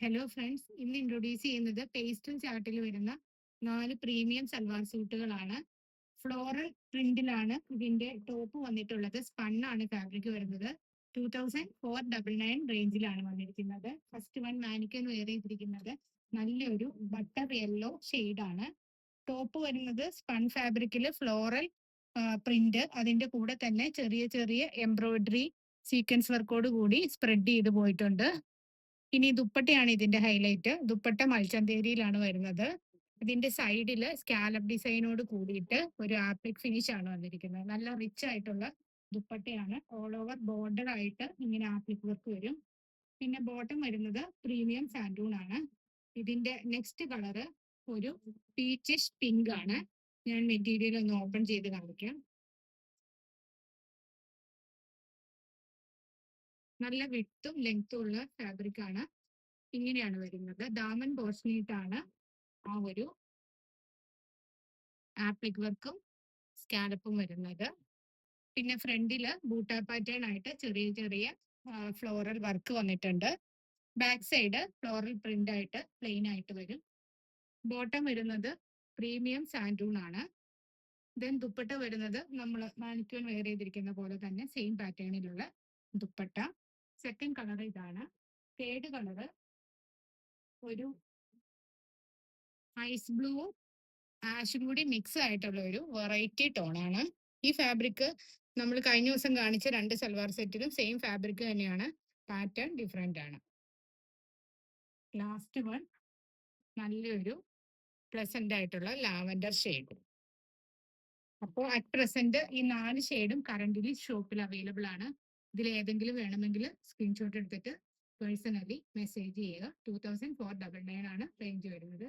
Hello friends, ഇന്ന് introduce ചെയ്യുന്നത് pastel ചാർട്ടിൽ വരുന്ന 4 പ്രീമിയം സൽവാർ സ്യൂട്ടുകളാണ്. ഫ്ലോറൽ പ്രിന്റിലാണ് ഇതിന്റെ ടോപ്പ് വന്നിട്ടുള്ളത്. സ്പണ്ണാണ് ഫാബ്രിക് വരുന്നത്. 2499 റേഞ്ചിലാണ് വന്നിരിക്കുന്നത്. ഫസ്റ്റ് വൺ മാനിക്കൻ വെയർ ചെയ്തിരിക്കുന്നത് നല്ലൊരു ബട്ടർ യെല്ലോ ആണ്. ടോപ്പ് വരുന്നത് സ്പൺ ഫാബ്രിക്കിൽ ഫ്ലോറൽ പ്രിന്റ്, അതിന്റെ കൂടെ തന്നെ ചെറിയ ചെറിയ എംബ്രോയിഡറി സീക്വൻസ് വർക്കോട് കൂടി സ്പ്രെഡ് ചെയ്ത് പോയിട്ടുണ്ട്. ഇനി ദുപ്പട്ടയാണ് ഇതിന്റെ ഹൈലൈറ്റ്. ദുപ്പട്ട മൽച്ചന്തേരിയിലാണ് വരുന്നത്. ഇതിന്റെ സൈഡില് സ്കാലപ്പ് ഡിസൈനോട് കൂടിയിട്ട് ഒരു ആപ്ലിക് ഫിനിഷ് ആണ് വന്നിരിക്കുന്നത്. നല്ല റിച്ച് ആയിട്ടുള്ള ദുപ്പട്ടയാണ്. ഓൾ ഓവർ ബോർഡർ ആയിട്ട് ഇങ്ങനെ ആപ്ലിക് വർക്ക് വരും. പിന്നെ ബോട്ടം വരുന്നത് പ്രീമിയം സാൻഡൂൺ ആണ്. ഇതിന്റെ നെക്സ്റ്റ് കളറ് ഒരു പീച്ചിഷ് പിങ്ക് ആണ്. ഞാൻ മെറ്റീരിയൽ ഒന്ന് ഓപ്പൺ ചെയ്ത് കാണിക്കാം. നല്ല വിട്ടും ലെങ്ത്തും ഉള്ള ഫാബ്രിക് ആണ്. ഇങ്ങനെയാണ് വരുന്നത്. ദാമൻ പോർഷനിട്ടാണ് ആ ഒരു ആപ്ലിക് വർക്കും സ്കാലപ്പും വരുന്നത്. പിന്നെ ഫ്രണ്ടില് ബൂട്ട പാറ്റേൺ ആയിട്ട് ചെറിയ ചെറിയ ഫ്ലോറൽ വർക്ക് വന്നിട്ടുണ്ട്. ബാക്ക് സൈഡ് ഫ്ലോറൽ പ്രിന്റ് ആയിട്ട് പ്ലെയിൻ ആയിട്ട് വരും. ബോട്ടം വരുന്നത് പ്രീമിയം സാൻഡൂൺ ആണ്. ദെൻ ദുപ്പട്ട വരുന്നത് നമ്മൾ മാനിക്യൂൺ വെയർ ചെയ്തിരിക്കുന്ന പോലെ തന്നെ സെയിം പാറ്റേണിലുള്ള ദുപ്പട്ട. സെക്കൻഡ് കളർ ഇതാണ്. തേർഡ് കളറ് ഒരു ഐസ് ബ്ലൂ ആഷും കൂടി മിക്സ് ആയിട്ടുള്ള ഒരു വെറൈറ്റി ടോണാണ്. ഈ ഫാബ്രിക് നമ്മൾ കഴിഞ്ഞ ദിവസം കാണിച്ച 2 സൽവാർ സെറ്റിലും സെയിം ഫാബ്രിക് തന്നെയാണ്. പാറ്റേൺ ഡിഫറെന്റ് ആണ്. ലാസ്റ്റ് വൺ നല്ലൊരു പ്ലസന്റ് ആയിട്ടുള്ള ലാവൻഡർ ഷെയ്ഡ്. അപ്പോൾ അറ്റ് പ്രസന്റ് ഈ 4 ഷെയ്ഡും കറന്റ്ലി ഷോപ്പിൽ അവൈലബിൾ ആണ്. ഇതിൽ ഏതെങ്കിലും വേണമെങ്കിൽ സ്ക്രീൻഷോട്ട് എടുത്തിട്ട് പേഴ്സണലി മെസ്സേജ് ചെയ്യുക. 2499 ആണ് റേഞ്ച് വരുന്നത്.